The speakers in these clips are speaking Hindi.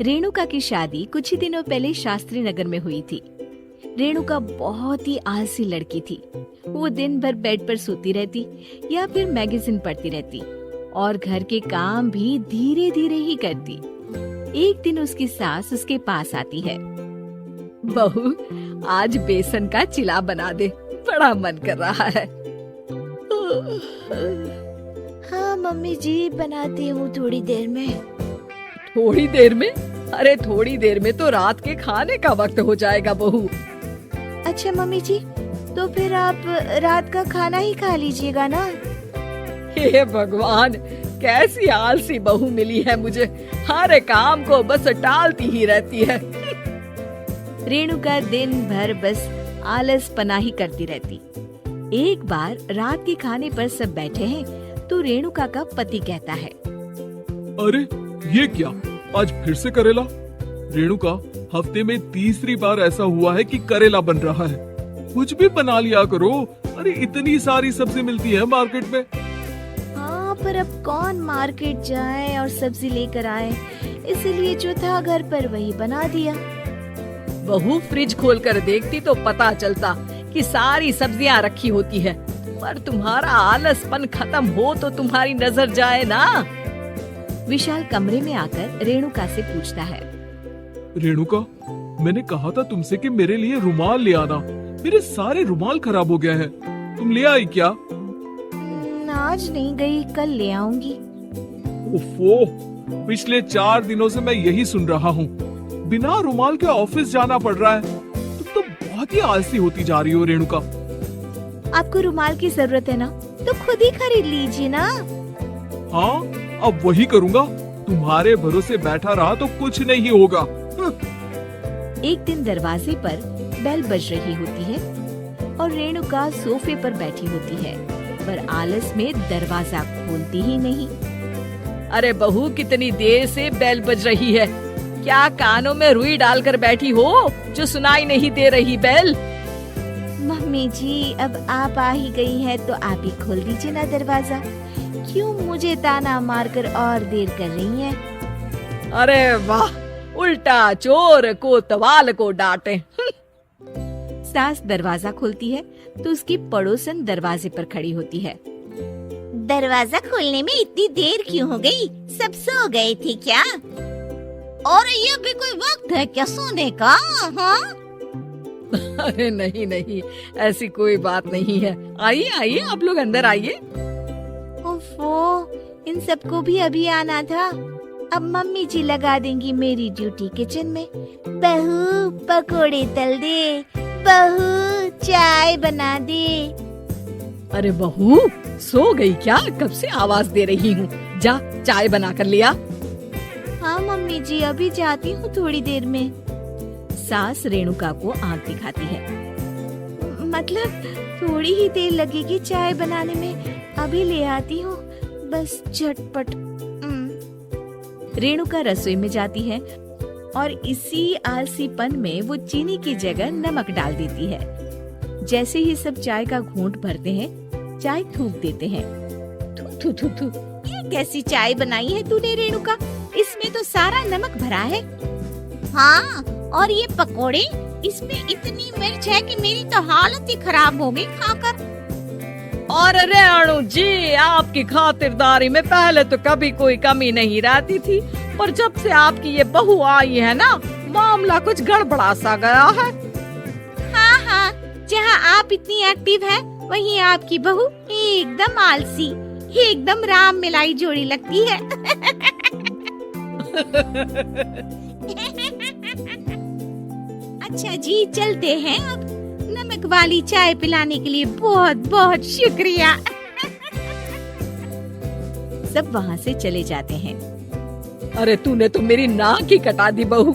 रेणुका की शादी कुछ ही दिनों पहले शास्त्री नगर में हुई थी। रेणुका बहुत ही आलसी लड़की थी। वो दिन भर बेड पर सोती रहती या फिर मैगजीन पढ़ती रहती और घर के काम भी धीरे धीरे ही करती। एक दिन उसकी सास उसके पास आती है। बहू, आज बेसन का चिला बना दे, बड़ा मन कर रहा है। हाँ मम्मी जी, बनाती हूँ थोड़ी देर में। थोड़ी देर में? अरे थोड़ी देर में तो रात के खाने का वक्त हो जाएगा बहू। अच्छा मम्मी जी, तो फिर आप रात का खाना ही खा लीजिएगा ना। हे भगवान, कैसी आलसी बहू मिली है मुझे, हर काम को बस टालती ही रहती है। रेणुका दिन भर बस आलस पनाही करती रहती। एक बार रात के खाने पर सब बैठे हैं तो रेणुका का पति कहता है, अरे ये क्या, आज फिर से करेला? रेणुका, हफ्ते में तीसरी बार ऐसा हुआ है कि करेला बन रहा है। कुछ भी बना लिया करो। अरे इतनी सारी सब्जी मिलती है मार्केट में। हाँ, पर अब कौन मार्केट जाए और सब्जी लेकर आए, इसलिए जो था घर पर वही बना दिया। बहू, फ्रिज खोलकर देखती तो पता चलता कि सारी सब्जियां रखी होती है, पर तुम्हारा आलसपन खत्म हो तो तुम्हारी नजर जाए ना। विशाल कमरे में आकर रेणुका से पूछता है, रेणुका, मैंने कहा था तुमसे कि मेरे लिए रुमाल ले आना। मेरे सारे रुमाल खराब हो गए हैं। तुम ले आई क्या? आज नहीं गई, कल ले आऊंगी। ओफो, पिछले 4 दिनों से मैं यही सुन रहा हूँ। बिना रुमाल के ऑफिस जाना पड़ रहा है। तुम तो बहुत ही आलसी होती जा रही हो रेणुका। आपको रुमाल की जरूरत है ना, तो खुद ही खरीद लीजिए ना। हाँ, अब वही करूँगा। तुम्हारे भरोसे बैठा रहा तो कुछ नहीं होगा। एक दिन दरवाजे पर बेल बज रही होती है और रेणुका सोफे पर बैठी होती है, पर आलस में दरवाजा खोलती ही नहीं। अरे बहू, कितनी देर से बेल बज रही है? क्या कानों में रुई डालकर बैठी हो जो सुनाई नहीं दे रही बेल? मम्मी जी, अब आप आ ही गई है तो आप ही खोल दीजिए ना दरवाजा। क्यों मुझे ताना मारकर और देर कर रही हैं? अरे वाह, उल्टा चोर कोतवाल को डांटे। सास दरवाजा खोलती है तो उसकी पड़ोसन दरवाजे पर खड़ी होती है। दरवाजा खोलने में इतनी देर क्यों हो गई? सब सो गए थे क्या? और ये भी कोई वक्त है क्या सोने का? हाँ? अरे नहीं नहीं, ऐसी कोई बात नहीं है। आइए आइए, आप लोग अंदर आइए। ओफो, इन सबको भी अभी आना था। अब मम्मी जी लगा देंगी मेरी ड्यूटी किचन में। बहू, पकोड़े तल दे, बहू चाय बना दे। अरे बहू, सो गई क्या? कब से आवाज दे रही हूँ, जा चाय बना कर लिया। हाँ मम्मी जी, अभी जाती हूँ थोड़ी देर में। सास रेणुका को आंख दिखाती है। मतलब थोड़ी ही देर लगेगी चाय बनाने में, अभी ले आती हूँ, बस झटपट। रेणुका रसोई में जाती है और इसी आलसीपन में वो चीनी की जगह नमक डाल देती है। जैसे ही सब चाय का घूंट भरते हैं, चाय थूक देते हैं। थू थू थू थू, ये कैसी चाय बनाई है तूने रेणुका? इसमें तो सारा नमक भरा है। हाँ, और ये पकोड़े, इसमें इतनी मिर्च है कि मेरी तो हालत ही खराब हो गई खाकर। और रेणु जी, आपकी खातिरदारी में पहले तो कभी कोई कमी नहीं रहती थी, पर जब से आपकी ये बहू आई है ना, मामला कुछ गड़बड़ा सा गया है। हाँ हाँ, जहाँ आप इतनी एक्टिव हैं, वहीं आपकी बहू एकदम आलसी, एकदम राम मिलाई जोड़ी लगती है। अच्छा जी, चलते हैं अब। नमक वाली चाय पिलाने के लिए बहुत बहुत शुक्रिया। सब वहाँ से चले जाते हैं। अरे तूने तो मेरी नाक ही कटा दी बहू।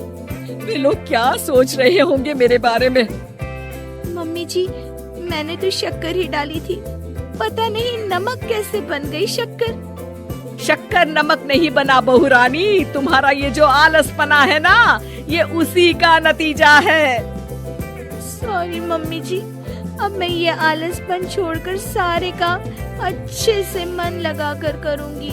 वे लोग क्या सोच रहे होंगे मेरे बारे में? मम्मी जी, मैंने तो शक्कर ही डाली थी, पता नहीं नमक कैसे बन गई शक्कर। शक्कर नमक नहीं बना बहू रानी, तुम्हारा ये जो आलसपना है ना, ये उसी का नतीजा है। सॉरी मम्मी जी, अब मैं ये आलसपन छोड़कर सारे काम अच्छे से मन लगाकर करूंगी।